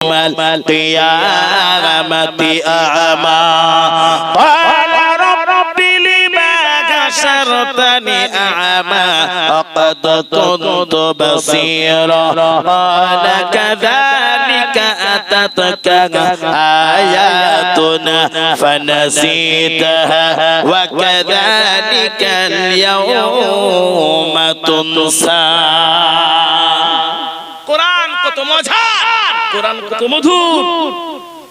القيامة أعمى قال رب لما حشرتني أعمى وقد كنت بصيرا قال كذلك أتتك آياتنا فنسيتها وكذلك اليوم تنسى কোরআন কত মজা কোরআন কত মধুর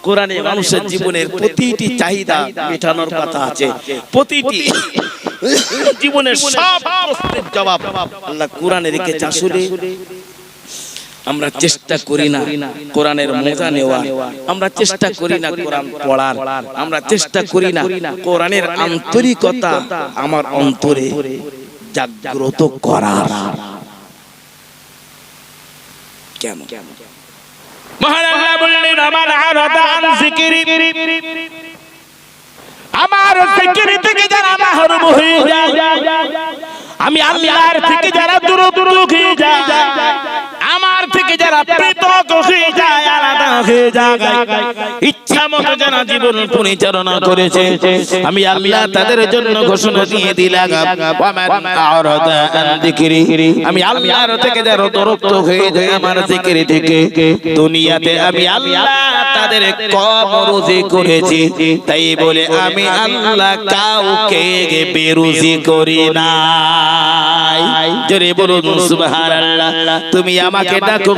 কোরআনে মানুষের জীবনের প্রতিটি চাহিদা মেটানোর কথা আছে প্রতিটি জীবনের সব প্রশ্নের জবাব আল্লাহ কোরআনে রেখেছে আসলে আমরা চেষ্টা করি না কোরআনের মজা নেওয়া আমরা চেষ্টা করি না কোরআন পড়ার আমরা চেষ্টা করি না কোরআনের আন্তরিকতা আমার অন্তরে জাগ্রত করার কেন মহান আল্লাহ বললেন আমার আরাদা আন যিকরি আমার জিকির থেকে যারা মাহরুম হয়ে যায় আমি আল্লাহর থেকে যারা দূর হয়ে যায় আমার থেকে যারা পৃথক হয়ে যায় আলাদা হয়ে যায় ইচ্ছা মতো যারা জীবন পরিচালনা করেছে আমি আল্লাহ তাদের জন্য ঘোষণা দিয়ে দিলাম ওয়ামান আরাদা আন যিকরি আমি আল্লাহর থেকে যারা দূরত্ব হয়ে যায় আমার জিকির থেকে দুনিয়াতে আমি আল্লাহ তাদের কম রুজি করেছি তাই বলে আমি আল্লাহ কাউকে বেরুজি করি না জোরে বলুন সুবহানাল্লাহ তুমি আমাকে ডাকো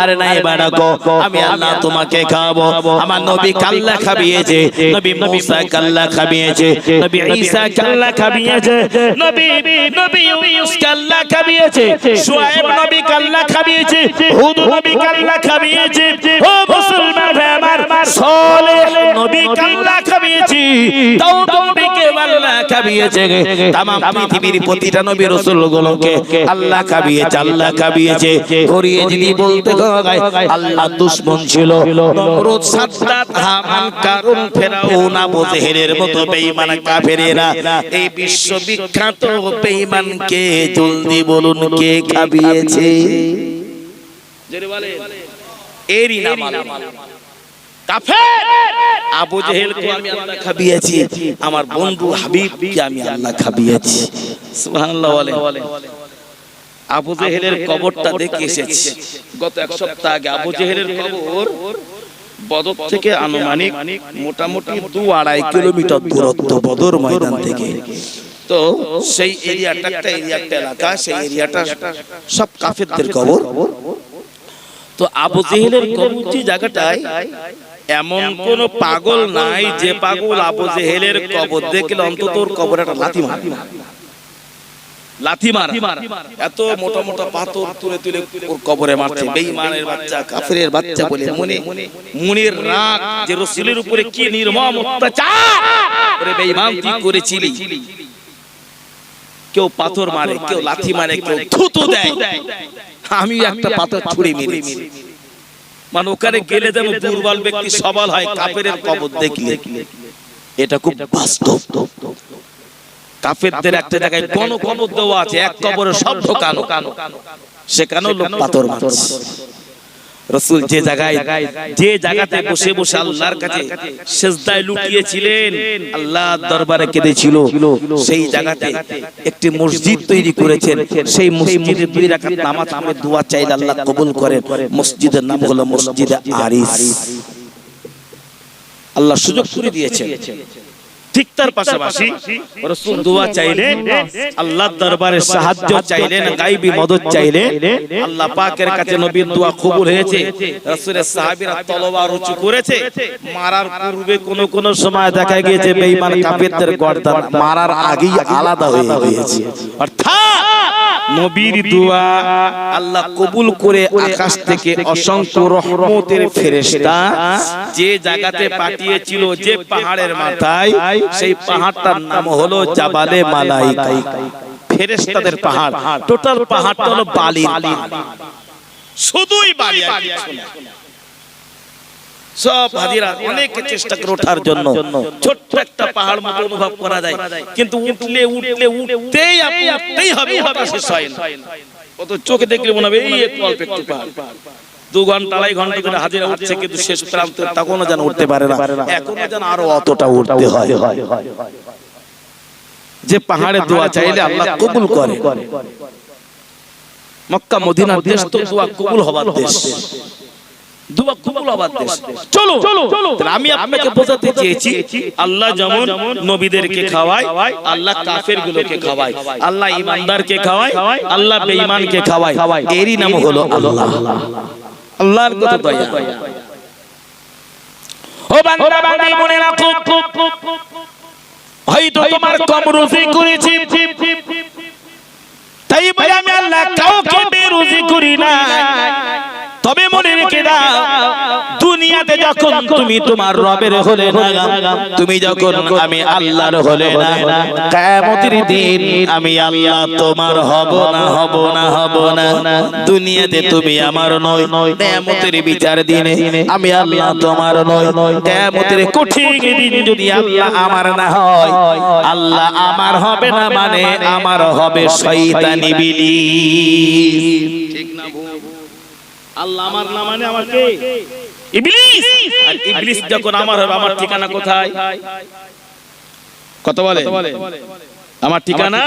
আর নাই বাড়াকো আমি আল্লাহ তোমাকে খাওয়াবো আমার নবী কাল্লা খাবিয়েছে নবী মুসা কাল্লা খাবিয়েছে নবী ঈসা কাল্লা খাবিয়েছে নবী ইউনূস কাল্লা খাবিয়েছে শুআয়ব নবী কাল্লা খাবিয়েছে হুদ নবী কাল্লা খাবিয়েছে ও মুসলমান ভাই আমার সালেহ নবী কাল্লা খাবিয়েছে দাউদ নবীকে আল্লাহ খাবিয়েছে तमाम পৃথিবীর প্রতিটা নবী রাসূলগুলোকে আল্লাহ খাবিয়েছে করিয়ে যদি বলতে হয় আল্লাহ দুশমন ছিল নমরুদ সাদ্দাত হামান কারুন ফেরাউন আবু জেহেলের মতো বেঈমান কাফেরেরা এই বিশ্ববিখ্যাত বেঈমানকে জলদি বলুন কে খাবিয়েছে জোরে বলেন এরই নাম কাফের আবু জেহেলকে আমি আল্লাহ খাবিয়েছি আমার বন্ধু হাবিবকে আমি আল্লাহ খাবিয়েছি সুবহানাল্লাহ বলে আবু জেহেলের কবরটা দেখে এসেছি গত এক সপ্তাহ আগে আবু জেহেলের কবর বদর থেকে আনুমানিক মোটামুটি 2-2.5 কিলোমিটার দূরত্ব বদর ময়দান থেকে তো সেই এরিয়াটা একটা এলাকা সেই এরিয়াটা সব কাফেরদের কবর তো আবু জেহেলের কবর যে জায়গাটায় এমন কোন পাগল নাই যে পাগল আবু জেহেলের কবর দেখলে অন্তত ওর কবরে একটা লাথি মারা এত মোটা মোটা পাথর তুলে ওর কবরে মারছে বেঈমানের বাচ্চা কাফেরের বাচ্চা বলে মনের রাগ যে রাসূলের উপরে কি নির্মম অত্যাচার ওরে বেঈমান তুই করেছিলি কেউ পাথর মারে কেউ লাথি মারে কেউ থুতু দেয় আমি একটা পাথর ছুঁড়ে মেরেছি মানে ওখানে গেলে যেন দুর্বল ব্যক্তি সবল হয় কাফেরের কবর দেখলে এটা খুব বাস্তব কাফেরদের একটা জায়গায় কোন কবর দেওয়া আছে এক কবরে সব ঢোকানো সেখানেও লোক পাথর মারছে রাসূল যে জায়গাতে বসে বসে আল্লাহর কাছে সিজদায় লুটিয়েছিলেন আল্লাহর দরবারে কেঁদেছিল সেই জায়গাতে একটি মসজিদ তৈরি করেছেন সেই মসজিদে 2 রাকাত নামাজ পড়ে দোয়া চাইলে আল্লাহ কবুল করেন মসজিদের নাম হলো মসজিদে আরিস আল্লাহ সুযোগ করে দিয়েছেন ঠিক তার পাশাপাশি রাসূল দোয়া চাইলেন আল্লাহর দরবারে সাহায্য চাইলেন গায়বী মদদ চাইলেন আল্লাহ পাকের কাছে নবীর দোয়া কবুল হয়েছে রাসূলের সাহাবীরা তলোয়ার উঁচু করেছে মারার পূর্বে কোন সময় দেখা গিয়েছে বেঈমান কাফেরদের গর্দান মারার আগেই আলাদা হয়ে গিয়েছে অর্থাৎ নবীর দোয়া আল্লাহ কবুল করে আকাশ থেকে অসংখ্য রহমতের ফেরেশতা যে জায়গাতে পাঠিয়েছিল যে পাহাড়ের মাথায় সেই পাহাড়টার নাম হলো জাবালে মালাইকা ফেরেশতাদের পাহাড় টোটাল পাহাড়টা হলো বালির শুধুই বালি আর কিছু না সব হাজিরা অনেক চেষ্টা করে ওঠার জন্য ছোট্ট একটা পাহাড় মতো অনুভব করা যায় কিন্তু উঠতেই হবে ওটা শেষ হয় না কত চোখে দেখলে মনে হবে এই একটু অল্প একটু পাহাড় 2 ঘন্টা 2.5 ঘন্টা ধরে হাজিরা উঠছে, কিন্তু শেষ প্রান্তে তখনও যেন উঠতে পারে না, এখনো যেন আরো অতটা উঠতে হয়। যে পাহাড়ে দোয়া চাইলে আল্লাহ কবুল করে। মক্কা মদিনার দেশ তো দোয়া কবুল হবার দেশ, দোয়া কবুল হবার দেশ। চলো তাহলে আমি আপনাকে বোঝাতে চেয়েছি, আল্লাহ যেমন নবীদেরকে খাওয়ায়, আল্লাহ কাফেরগুলোকে খাওয়ায়, আল্লাহ ঈমানদারকে খাওয়ায়, আল্লাহ বেঈমানকে খাওয়ায়। এরই নাম হলো আল্লাহ। আল্লাহর কত দয়া। ও বান্দা বান্দি মনে রাখো, হয়তো তোমার কম রুজি করেছি, তাই বলে আমি আল্লাহ কাউকে বেরুজি করি না। তবে মনে রেখে দাও, দুনিয়াতে যখন তুমি তোমার রবের হলে না, তুমি যখন আমি আল্লাহর হলে না, কিয়ামতের দিন আমি আল্লাহ তোমার হব না, হব না, হব না। দুনিয়াতে তুমি আমার নয়, কিয়ামতের বিচার দিনে আমি আল্লাহ তোমার নয়। কিয়ামতের কঠিন দিন যদি আল্লাহ আমার না হয়, আল্লাহ আমার হবে না মানে আমার হবে শয়তানি ইবলিস। ঠিক না? আল্লাহ আমার না মানে আমার কে? ইবলিস। আর ইবলিস যখন আমার হবে, আমার ঠিকানা কোথায়? কত বলে? আমার ঠিকানা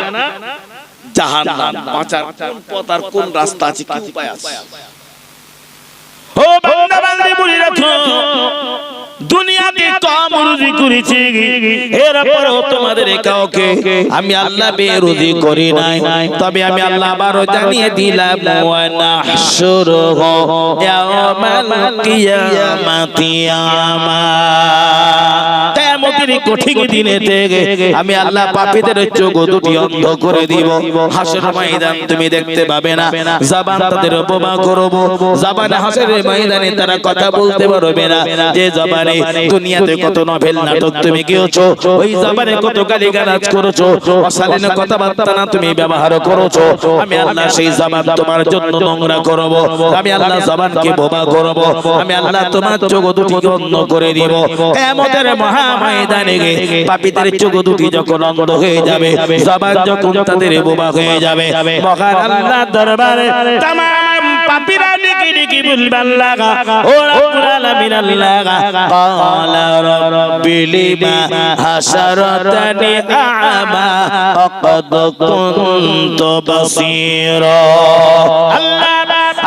জাহান্নাম। বাঁচার কোন পথ আর কোন রাস্তা আছে, কি উপায় আছে? ও বান্দা বান্দি বলে রাখো, দুনিয়াতে কম রুজি করেছি, এরপরও তোমাদের কাউকে আমি আল্লাহ বেরুজি করি নাই। তবে আমি আল্লাহ আবারও জানিয়ে দিলাম, ওয়া নাহশুরুহু ইয়াওমাল কিয়ামাতি আমা। কিয়ামতের কঠিন দিনেতে আমি আল্লাহ পাপীদের চোখ দুটি অন্ধ করে দিব। হাসরের ময়দান তুমি দেখতে পাবে না, জবান তাদের বোমা করব। জবানে হাসরের ময়দানে তারা কথা বলতে পারবে না। যে জবানে দুনিয়াতে কত নভেল নাটক তুমি গিয়েছো, ওই জবানে কত গালিগালাজ করেছো, অশালীন কথাবার্তা না তুমি ব্যবহার করেছো, আমি আল্লাহ সেই জবান তোমার জন্য নোংরা করব। আমি আল্লাহ জবানকে বোমা করব। আমি আল্লাহ তোমার চোখ দুটি অন্ধ করে দিব। কিয়ামতের মহা ময়দানে পাপীদের চোখ দুটি যখন অন্ধ হয়ে যাবে, জবান যখন তাদের বোমা হয়ে যাবে, মহান আল্লাহর দরবারে तमाम পাপীরা ডেকে ডেকে বলবে, আল্লাহ ও রব্বুল আলামিন, আল্লাহ ক্বালা রাব্বি লিমা হাশারাতানি আ'মা ওয়াকাদ কুনতু বাসীরা। আল্লাহ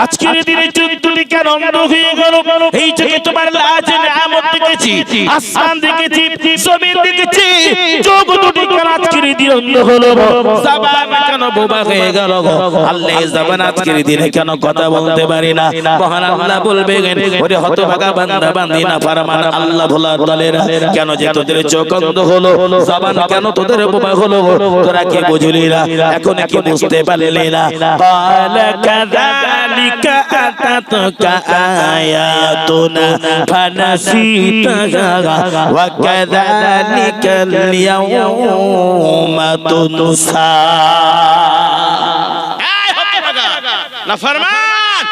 আজকের দিনে চোখ দুটি কেন অন্ধ হয়ে গেল? এই চোখে তোমার লাজ নিয়ামত দেখেছি, আসমান দেখেছি, জমিন দেখেছি, চোখ দুটি কেন আজকের দিনে অন্ধ হলো? জবান কেন বোবা হয়ে গেল? আল্লাহ জবান আজকের দিনে কেন কথা বলতে পারি না? মহান আল্লাহ বলবেন, ওরে হতভাগা বান্দা বান্দি না ফারমান আল্লাহ ভোলা দলেরা, কেন যে তোদের চোখ অন্ধ হলো, জবান কেন তোদের বোবা হলো? তোরা কি বুঝলি না? এখন কি বুঝতে পারলি না? ক্বালা কাযালিকা আতাতুকা আয়াতুনা ফানাসিতাহা ওয়া কাযালিকাল ইয়াউমা তুনসা। নাফরমান,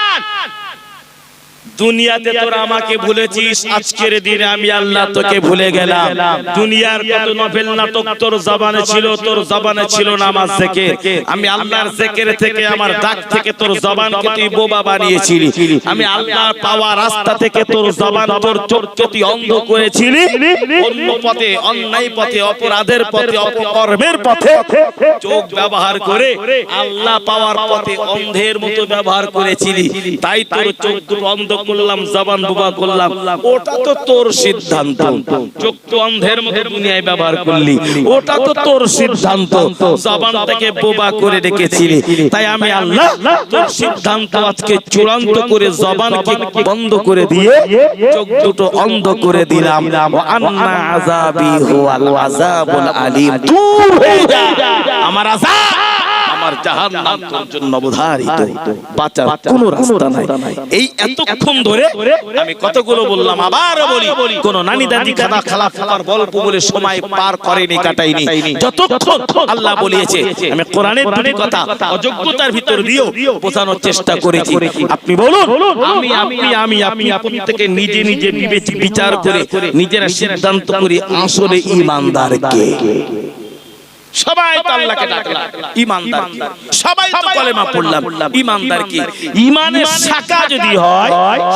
দুনিয়াতে তোরা আমাকে ভুলেছিস, আজকের দিনে আমি আল্লাহ তোকে ভুলে গেলাম। দুনিয়ার কত নভেল নাটক তোর জবানে ছিল, তোর জবানে ছিল না আমার জিকির। আমি আল্লাহর জিকির থেকে, আমার ডাক থেকে তোর জবানকে তুই বোবা বানিয়েছিলি। আমি আল্লাহর পাওয়া রাস্তা থেকে তোর জবান, তোর চোখকে তুই অন্ধ করেছিলি। অন্য পথে, অন্যায় পথে, অপরাধের পথে, অপকর্মের পথে চোখ ব্যবহার করে আল্লাহ পাওয়ার পথে অন্ধের মতো ব্যবহার করেছিলি। তাই তোর চোখ দুটো অন্ধ করলাম, জবান বোবা করলাম। ওটা তো তোর সিদ্ধান্ত। চোখ তো অন্ধের মতো দুনিয়ায় ব্যবহার করলি, ওটা তো তোর সিদ্ধান্ত। জবানটাকে বোবা করে রেখেছিলি। তাই আমি আল্লাহ তোর সিদ্ধান্ত আজকে চূড়ান্ত করে জবানকে বন্ধ করে দিয়ে চোখ দুটো অন্ধ করে দিলাম। ওয়া আন্না আযাবি হুয়াল আযাবুল আলীম। দূর হয়ে যা, আমার আযাব, আমার জাহান্নাম তোর জন্য অবধারিত, বাঁচার কোনো রাস্তা নাই। এই এতক্ষণ ধরে আমি কতগুলো বললাম, আবার বলি, কোন নানি দাদি খালা খালা ফালার গল্প বলে সময় পার করেনি, কাটাইনি। যতক্ষণ আল্লাহ বলিয়েছে, আমি কোরআনের দুটি কথা অযোগ্যতার ভিতর দিয়েও বোঝানোর চেষ্টা করেছি। আপনি বলুন, আমি আপনি আপন থেকে নিজে নিজে বিচার করে নিজেরা সিদ্ধান্ত করি আসলে ঈমানদার কে। সবাই তো আল্লাহকে ডাকলাম ঈমানদার কি, সবাই তো কলেমা পড়লাম ঈমানদার কি। ঈমানের শাখা যদি হয়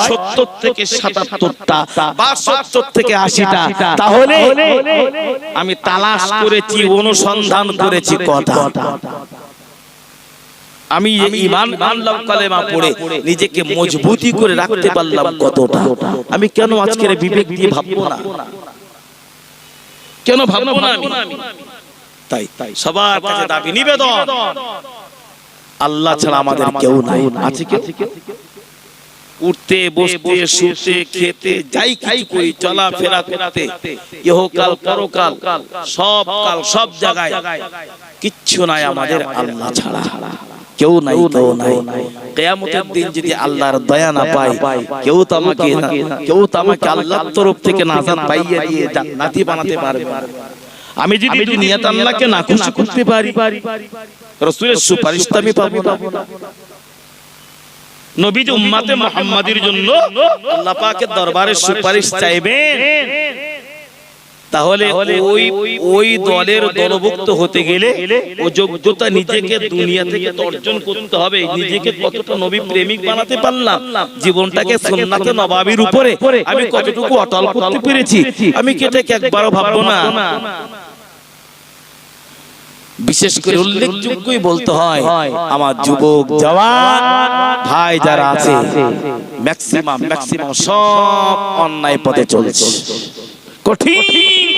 70 থেকে 77টা বা 70 থেকে 80টা, তাহলে আমি তালাশ করেছি, অনুসন্ধান করেছি কথা। আমি ঈমান আনলাম কলেমা পড়ে, নিজেকে মজবুতি করে রাখতে পারলাম কতটা। আমি কেন আজকের বিবেক দিয়ে ভাববো না, কেন ভাববো না আমি? তাই সবার কাছে দাবি নিবেদন, আল্লাহ ছাড়া আমাদের কেউ নাই। আছে কেউ? উঠতে বসতে শুতে খেতে যাই কিছু করি, চলাফেরা করতে, ইহকাল পরকাল সব কাল সব জায়গায় কিচ্ছু নাই আমাদের আল্লাহ ছাড়া। কেউ নাই, কেউ নাই। কিয়ামতের দিন যদি আল্লাহর দয়া না পাই, কেউ তো আমাকে আল্লাহর তরফ থেকে নাজাত পাইয়ে দিয়ে জান্নাতি বানাতে পারবে না। আমি যদি দুনিয়াতে আল্লাহকে না খুশি করতে পারি, রাসূলের সুপারিশ আমি পাবো না। নবীজি উম্মতে মুহাম্মাদের জন্য আল্লাহ পাকের দরবারে সুপারিশ চাইবেন, তাহলে ওই দলের দলভুক্ত হতে গেলে ও যোগ্যতা নিজেকে দুনিয়া থেকে অর্জন করতে হবে। নিজেকে কতটা নবী প্রেমিক বানাতে পারলাম, জীবনটাকে সুন্নাতে নবাবির উপরে আমি কতটুকু অটল করতে পেরেছি, আমি এটাকে একবারও ভাববো না। বিশেষ করে উল্লেখযোগ্যই বলতে হয় আমার যুবক জওয়ান ভাই যারা আছে, ম্যাক্সিমাম সব অন্যায় পথে চলছে, কঠিন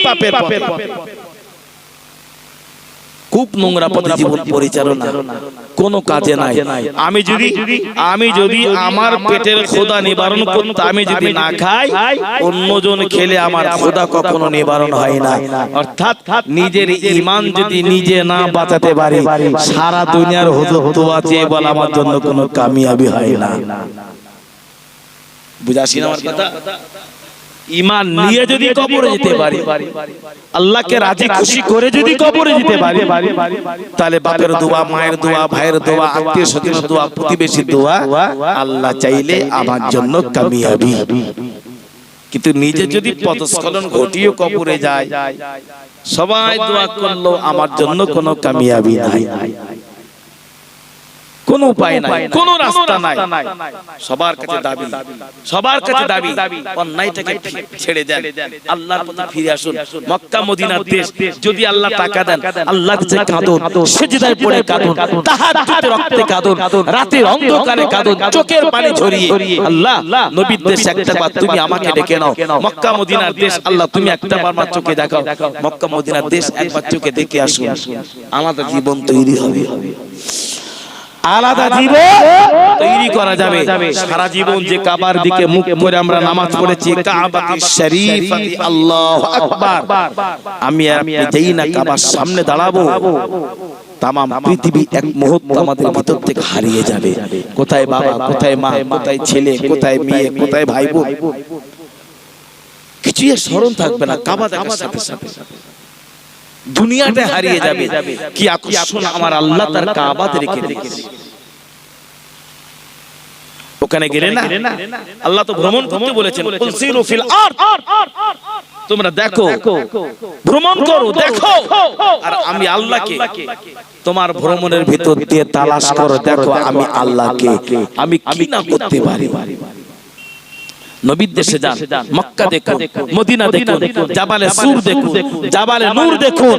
পাপের পথে, খুব নোংরা পথে জীবন পরিচালনা, কোনো কাজে নাই। আমি যদি আমার পেটের ক্ষুধা নিবারণ করতে আমি যদি না খাই, অন্যজন খেলে আমার ক্ষুধা কখনো নিবারণ হয় না। অর্থাৎ নিজের ঈমান যদি নিজে না বাঁচাতে পারি, সারা দুনিয়ার হুজুর দোয়া চেয়ে বলা আমার জন্য কোনো কামিয়াবি হয় না। বুঝাসিন আমার কথা? ঈমান নিয়ে যদি কবরে যেতে পারি, আল্লাহকে রাজি খুশি করে যদি কবরে যেতে পারি, তাহলে বাপের দোয়া, মায়ের দোয়া, ভাইয়ের দোয়া, আত্মীয় স্বজনের দোয়া, প্রতিবেশীর দোয়া আল্লাহ চাইলে আমার জন্য কামিয়াবি। কিন্তু নিজে যদি পদস্খলন ঘটিয়ে কবরে যায়, সবাই দোয়া করলো আমার জন্য কোনো কামিয়াবি নাই, কোনো উপায় নাই, কোনো রাস্তা নাই। সবার কাছে দাবি অন্যায়টাকে ছেড়ে দেন, আল্লাহর পথে ফিরে আসুন। মক্কা মদিনার দেশ, যদি আল্লাহ টাকা দেন, আল্লাহর কাছে কাঁদুন, সিজদায় পড়ে কাঁদুন, তাহাজ্জুদে রক্তে কাঁদুন, রাতের অন্ধকারে কাঁদুন, চোখের পানি ঝরিয়ে, আল্লাহ নবীর দেশ একটা বার তুমি আমাকে ডেকে নাও। মক্কা মদিনার দেশ আল্লাহ তুমি একটা বার মাত্র চোখে দেখাও। মক্কা মদিনার দেশ একবার চোখে দেখে আসুন, আমাদের জীবন তৈরি হবে, আলাদা জীবন তৈরি করা যাবে। সারা জীবন যে কাবার দিকে মুখ করে আমরা নামাজ পড়েছি, কাবাতুশ শরীফাতি আল্লাহু আকবার, আমি আর আপনি যেই না কাবার সামনে দাঁড়াবো, তামাম পৃথিবী এক মুহূর্তে আমাদের ভিতর থেকে হারিয়ে যাবে। কোথায় বাবা, কোথায় মা, কোথায় ছেলে, কোথায় মেয়ে, কোথায় ভাই বোন, কিছুই স্মরণ থাকবে না। কাবা দেখার সাথে সাথে দুনিয়াটা হারিয়ে যাবে। কি আকর্ষণ আমার আল্লাহ তার কাবাতে রেখে দিয়েছে। ওখানে গেলে না, আল্লাহ তো ভ্রমণ করতে বলেছেন, কুলসিরু ফিল আরদ, তোমরা দেখো, ভ্রমণ করো, দেখো। আর আমি আল্লাহকে তোমার ভ্রমণের ভিতর দিয়ে তালাশ করো, দেখো আমি আল্লাহকে আমি কি না করতে পারি। নবীর দেশে যান, মক্কা দেখুন, মদিনা দেখুন, জাবালে সুর দেখুন, জাবালে নূর দেখুন।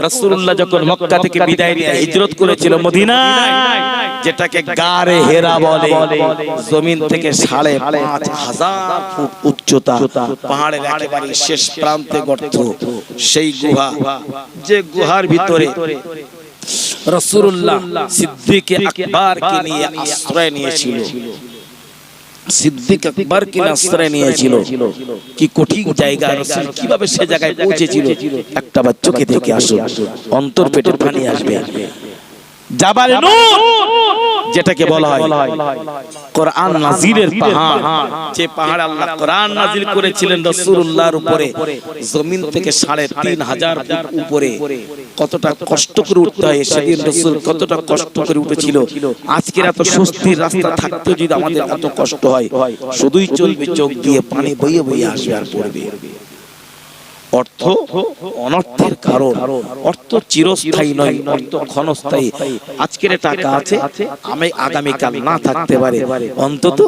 রাসূলুল্লাহ যখন মক্কা থেকে বিদায় নিয়ে হিজরত করেছিল মদিনায়, যেটাকে গারে হেরা বলে, জমিন থেকে ৫৫০০ ফুট উচ্চতা, পাহাড়ের একেবারে শেষ প্রান্তে গর্ত, সেই গুহা, যে গুহার ভিতরে রাসূলুল্লাহ সিদ্দিক আকবরকে নিয়ে আশ্রয় নিয়েছিল। সিদ্দিক আকবর কে আশ্রয় নিয়েছিল। কি কঠিন জায়গা, রাসূল কিভাবে সে জায়গায় পৌঁছেছিল, একটা বাচ্চাকে দেখে আসুন, অন্তর পেটে পানি আসবে। জাবালে নূর, যেটাকে বলা হয় কোরআন নাজিলের পাহাড়, যে পাহাড় আল্লাহ কোরআন নাজিল করেছিলেন রাসূলুল্লাহর উপরে, জমিন থেকে ৩৫০০ ফুট উপরে, কতটা কষ্ট করে উঠতে হয়। সেদিন রাসূল কতটা কষ্ট করে উঠেছিল। আজকের এত স্বস্তির রাস্তা থাকতে যদি আমাদের এত কষ্ট হয়, শুধুই চলবে চোখ দিয়ে পানি বইয়ে বইয়ে আসবে আর পড়বে। অর্থ অনর্থের কারণ, অর্থ চিরস্থায়ী নয়, অর্থ ক্ষণস্থায়ী। আজকের টাকা আছে, আমি আগামীকাল না থাকতে পারে, অন্তত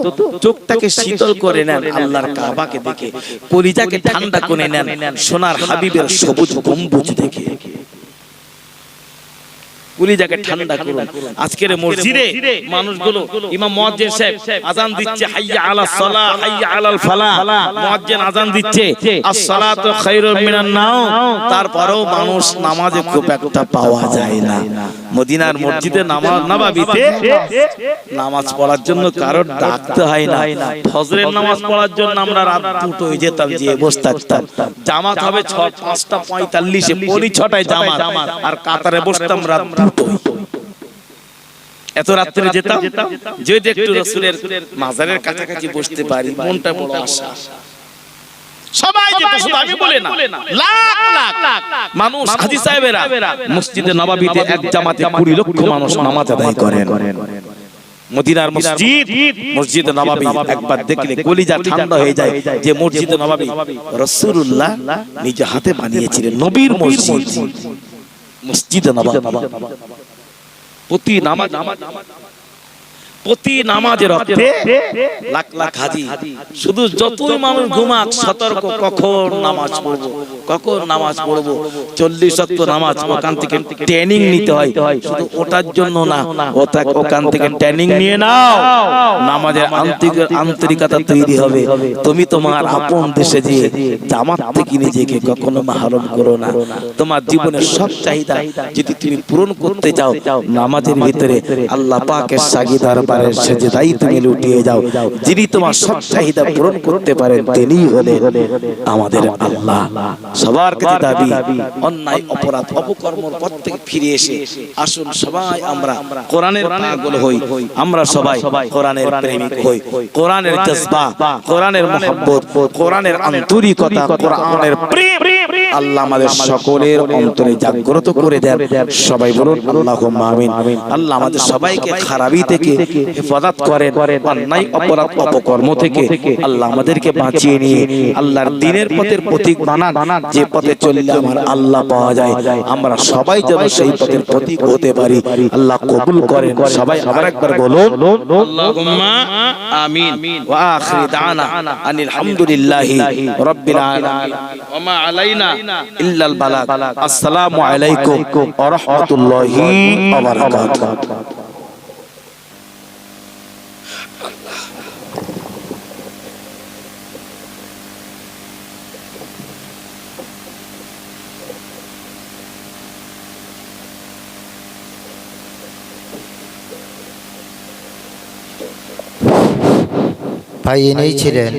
চোখটাকে শীতল করে নেন আল্লাহর কাবাকে দেখে, কলিজাকে ঠান্ডা করে নেন সোনার হাবিবের সবুজ গম্বুজ দেখে, কলিজাকে ঠান্ডা করুন। আজকের মসজিদে মানুষগুলো, ইমাম মুয়াজ্জিন সাহেব আযান দিচ্ছে, হাইয়া আলাস সালাহ হাইয়া আলাল ফালাহ, মুয়াজ্জিন আযান দিচ্ছে আস-সালাতু খায়রুম মিনান নাওম, তারপরেও মানুষ নামাজে খুব একটা পাওয়া যায় না। মদিনার মসজিদে নববীতে নামাজ পড়ার জন্য কারোর ডাকতে হয় না। ফজরের নামাজ পড়ার জন্য আমরা রাত 2টোয় যেতাম, যে বসে থাকতাম, জামাত হবে 5:45, পৌনে 6টায় জামাত, আর কাতারে বসতাম রাত 2টোয়। এত রাত্রে যেতাম, যদি একটু রাসূলের মাজারের কাছাকাছি বসতে পারি, মনটা বড় আশা। সবাই যেত, শুধু আমি বলে না, লাখ লাখ মানুষ হাজী সাহেবেরা মসজিদে নববীতে এক জামাতে 20 লক্ষ মানুষ নামাজ আদায় করেন। মদিনার মসজিদ, মসজিদে নববী একবার দেখলে কলিজা ঠান্ডা হয়ে যায়, যে মসজিদে নববী রাসূলুল্লাহ নিজ হাতে বানিয়েছিলেন, নবীর মসজিদ, মসজিদে নববী। প্রতি নামাজের অর্থে লাখ লাখ হাজি, শুধু যতই মানুষ ঘুমাক সতর্ক, কখন নামাজ পড়বো, কখন নামাজ পড়বো। 40 ওয়াক্ত নামাজ ওখান থেকে ট্রেনিং নিতে হয়, শুধু ওটার জন্য না, ওখান থেকে ট্রেনিং নিয়ে নাও, নামাজের আন্তরিকতা তৈরি হবে। তুমি তোমার আপন দেশে যে জামাত থেকে নিজেকে কখনো মাহরুম করো না। তোমার জীবনের সব চাহিদা যদি তুমি পূরণ করতে যাও, নামাজের ভিতরে আল্লাহ পাকের সাগিদার সেজদাই তুমি লুটিয়ে যাও। যিনি তোমার সব চাহিদা পূরণ করতে পারেন তিনিই হলেন আমাদের আল্লাহ। সবার কাছে দাবি, অন্যায় অপরাধ অপকর্মের পথ থেকে ফিরে এসে আসুন সবাই আমরা কোরআনের পাগল হই, আমরা সবাই কোরআনের প্রেমিক হই। কোরআনের জজবা, কোরআনের মহব্বত, কোরআনের আন্তরিকতা, কোরআনের প্রেম আল্লাহ আমাদের সকলের অন্তরে জাগ্রত করে দেন। সবাই বলুন আল্লাহুম্মা আমিন। আল্লাহ আমাদের সবাইকে খারাপি থেকে হেফাজত করেন, অন্যায় অপরাধ অপকর্ম থেকে আল্লাহ আমাদেরকে বাঁচিয়ে নিয়ে আল্লাহর দ্বীনের পথের প্রতীক বানান, যে পথে চললে আমার আল্লাহ পাওয়া যায়। আমরা সবাই যেন সেই পথের প্রতীক হতে পারি, আল্লাহ কবুল করেন। সবাই আরেকবার বলুন আল্লাহুম্মা আমিন। ওয়া আখিরু দানা আনিল হামদুলিল্লাহি রাব্বিল আলামিন ওয়া মা আলাইনা ইল্লাল বালাগ। আসসালামু আলাইকুম ওয়া রাহমাতুল্লাহি ওয়া বারাকাতুহু। ভাই এনেই ছিলেন